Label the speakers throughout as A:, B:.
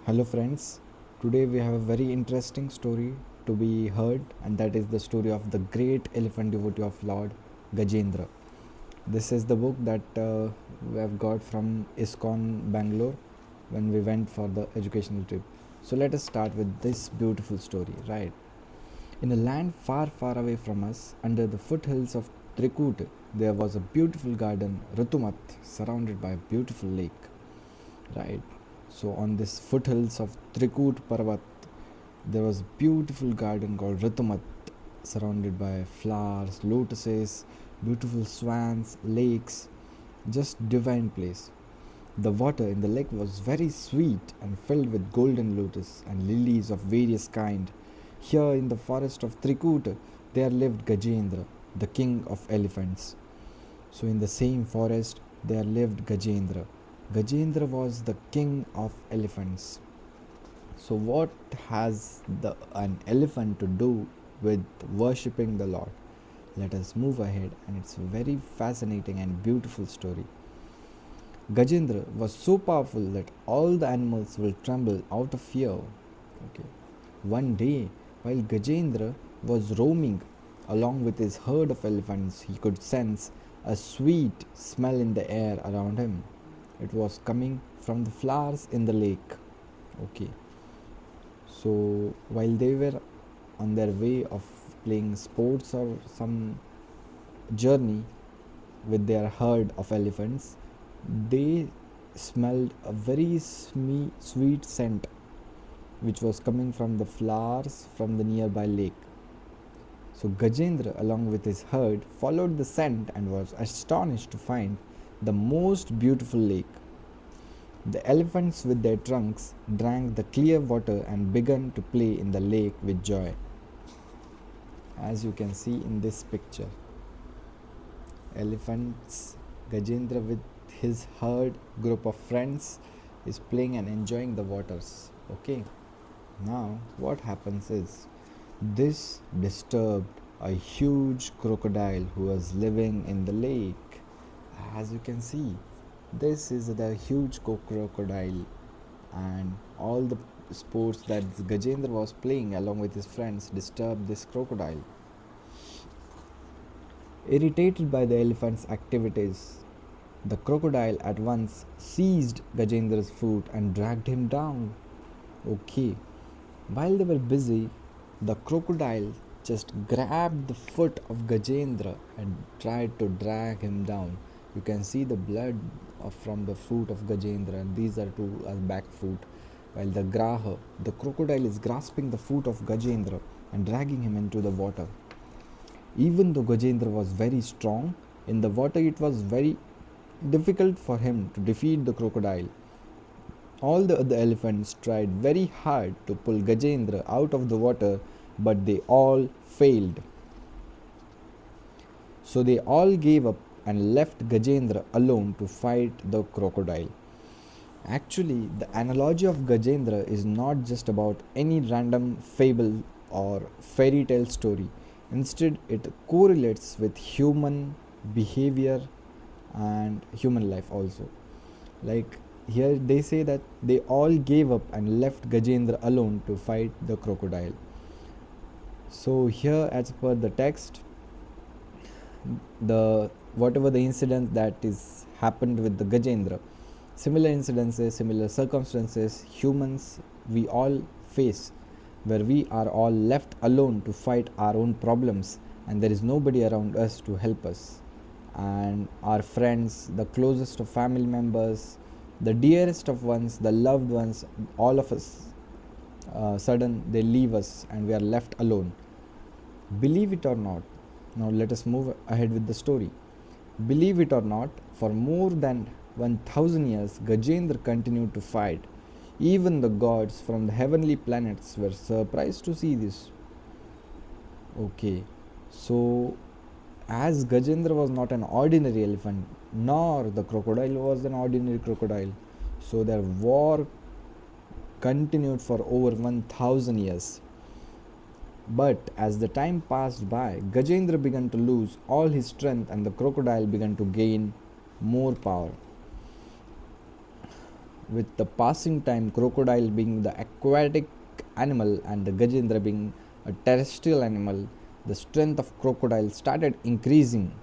A: Hello, friends. Today we have a very interesting story to be heard, and that is the story of the great elephant devotee of Lord Gajendra. This is the book that we have got from ISKCON Bangalore when we went for the educational trip. So, let us start with this beautiful story, right? In a land far, far away from us, under the foothills of Trikuta, there was a beautiful garden, Ritumat, surrounded by a beautiful lake, right? So on this foothills of Trikut Parvat, there was a beautiful garden called Ritumat, surrounded by flowers, lotuses, beautiful swans, lakes, just divine place. The water in the lake was very sweet and filled with golden lotus and lilies of various kind. Here in the forest of Trikuta, there lived Gajendra, the king of elephants. So in the same forest, there lived Gajendra. Gajendra was the king of elephants. So what has an elephant to do with worshipping the Lord? Let us move ahead, and it's a very fascinating and beautiful story. Gajendra was so powerful that all the animals will tremble out of fear. Okay. One day, while Gajendra was roaming along with his herd of elephants, he could sense a sweet smell in the air around him. It was coming from the flowers in the lake. Okay. So while they were on their way of playing sports or some journey with their herd of elephants, they smelled a very sweet scent which was coming from the flowers from the nearby lake. So Gajendra, along with his herd, followed the scent and was astonished to find the most beautiful lake. The elephants, with their trunks, drank the clear water and began to play in the lake with joy. As you can see in this picture, elephants, Gajendra with his herd, group of friends, is playing and enjoying the waters. Okay. Now, what happens is this disturbed a huge crocodile who was living in the lake. As you can see, this is the huge crocodile, and all the sports that Gajendra was playing along with his friends disturbed this crocodile. Irritated by the elephant's activities, the crocodile at once seized Gajendra's foot and dragged him down. Okay, while they were busy, the crocodile just grabbed the foot of Gajendra and tried to drag him down. You can see the blood from the foot of Gajendra, and these are two back foot. While the crocodile is grasping the foot of Gajendra and dragging him into the water. Even though Gajendra was very strong, in the water it was very difficult for him to defeat the crocodile. All the other elephants tried very hard to pull Gajendra out of the water, but they all failed. So they all gave up and left Gajendra alone to fight the crocodile. Actually, the analogy of Gajendra is not just about any random fable or fairy tale story. Instead, it correlates with human behavior and human life also. Like here, they say that they all gave up and left Gajendra alone to fight the crocodile. So here, as per the text, the whatever the incident that is happened with the Gajendra, similar incidences, similar circumstances, humans we all face, where we are all left alone to fight our own problems, and there is nobody around us to help us. And our friends, the closest of family members, the dearest of ones, the loved ones, all of us, sudden they leave us and we are left alone. Believe it or not, now let us move ahead with the story. Believe it or not, for more than 1000 years, Gajendra continued to fight. Even the gods from the heavenly planets were surprised to see this. Okay, so as Gajendra was not an ordinary elephant, nor the crocodile was an ordinary crocodile, so their war continued for over 1000 years. But as the time passed by, Gajendra began to lose all his strength and the crocodile began to gain more power. with the passing time, crocodile being the aquatic animal and the Gajendra being a terrestrial animal, the strength of crocodile started increasing,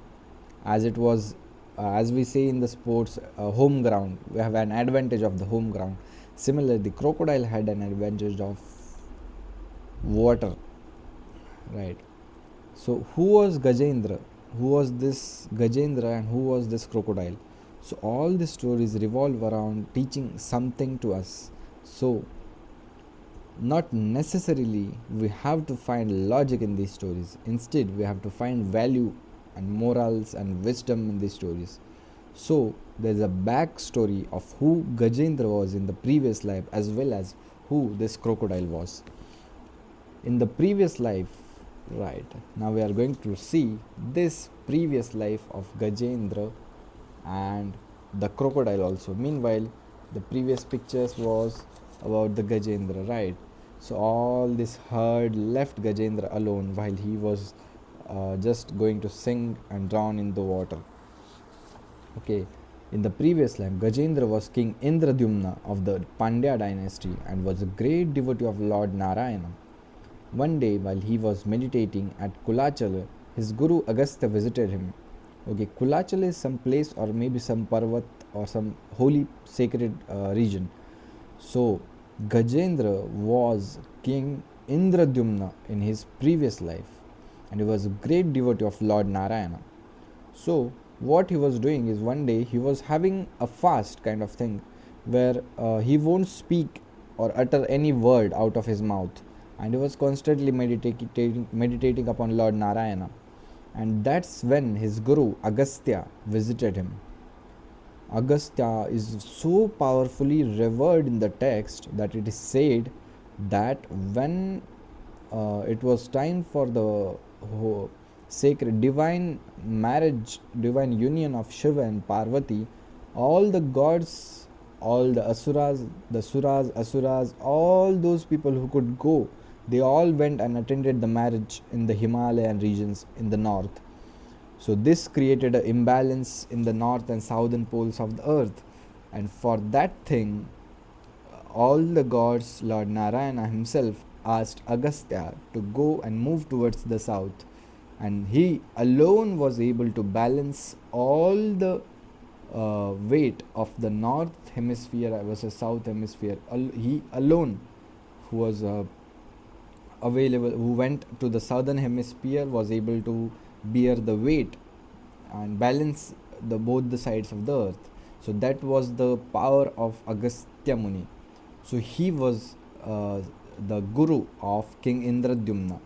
A: as it was, as we say in the sports, home ground. We have an advantage of the home ground. Similarly, the crocodile had an advantage of water, right? So, who was Gajendra? Who was this Gajendra and who was this crocodile? So, all the stories revolve around teaching something to us. So, not necessarily we have to find logic in these stories. Instead, we have to find value and morals and wisdom in these stories. So, there's a backstory of who Gajendra was in the previous life as well as who this crocodile was. In the previous life, right, now we are going to see this previous life of Gajendra and the crocodile also. Meanwhile, the previous pictures was about the Gajendra, right? So all this herd left Gajendra alone while he was just going to sink and drown in the water. Okay, in the previous life, Gajendra was King Indradyumna of the Pandya dynasty and was a great devotee of Lord Narayana. One day, while he was meditating at Kulachala, his guru Agastya visited him. Okay, Kulachala is some place or maybe some parvat or some holy sacred region. So, Gajendra was King Indradyumna in his previous life and he was a great devotee of Lord Narayana. So, what he was doing is one day he was having a fast kind of thing where he won't speak or utter any word out of his mouth, and he was constantly meditating upon Lord Narayana. And that's when his guru Agastya visited him. Agastya is so powerfully revered in the text that it is said that when it was time for the sacred divine marriage, divine union of Shiva and Parvati, all the gods, all the asuras, the suras, asuras, all those people who could go, they all went and attended the marriage in the Himalayan regions in the north. So this created an imbalance in the north and southern poles of the earth, and for that thing, all the gods, Lord Narayana himself asked Agastya to go and move towards the south, and he alone was able to balance all the weight of the north hemisphere versus south hemisphere. He alone, who was available, who went to the southern hemisphere, was able to bear the weight and balance the both the sides of the earth. So that was the power of Agastya Muni. So he was the guru of King Indradyumna.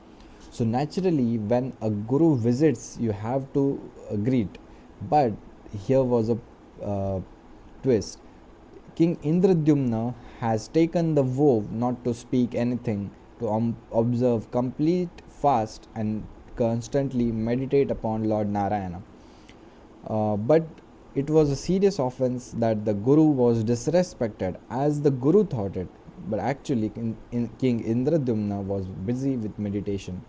A: So naturally, when a guru visits, you have to greet. But here was a twist. King Indradyumna has taken the vow not to speak anything, to observe complete fast and constantly meditate upon Lord Narayana. But it was a serious offense that the Guru was disrespected as the Guru thought it. But actually, King Indradyumna was busy with meditation.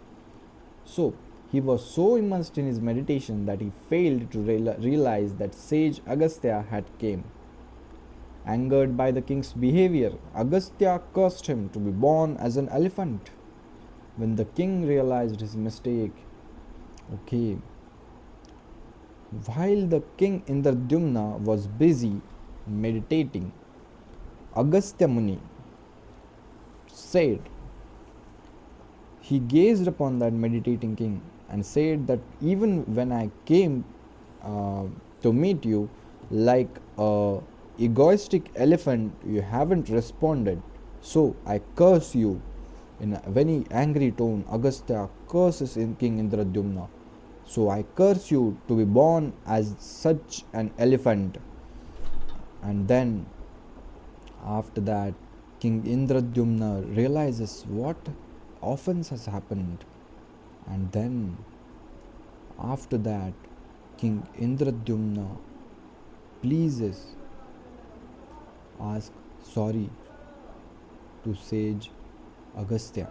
A: So, he was so immersed in his meditation that he failed to realize that sage Agastya had came. Angered by the king's behavior, Agastya cursed him to be born as an elephant. When the king realized his mistake, okay, while the king Indradyumna was busy meditating, Agastya Muni said, he gazed upon that meditating king and said that even when I came to meet you like a egoistic elephant, you haven't responded. So I curse you. In a very angry tone, Agastya curses in King Indradyumna. So I curse you to be born as such an elephant. And then, after that, King Indradyumna realizes what offense has happened. And then, after that, King Indradyumna pleases ask sorry to sage Agastya.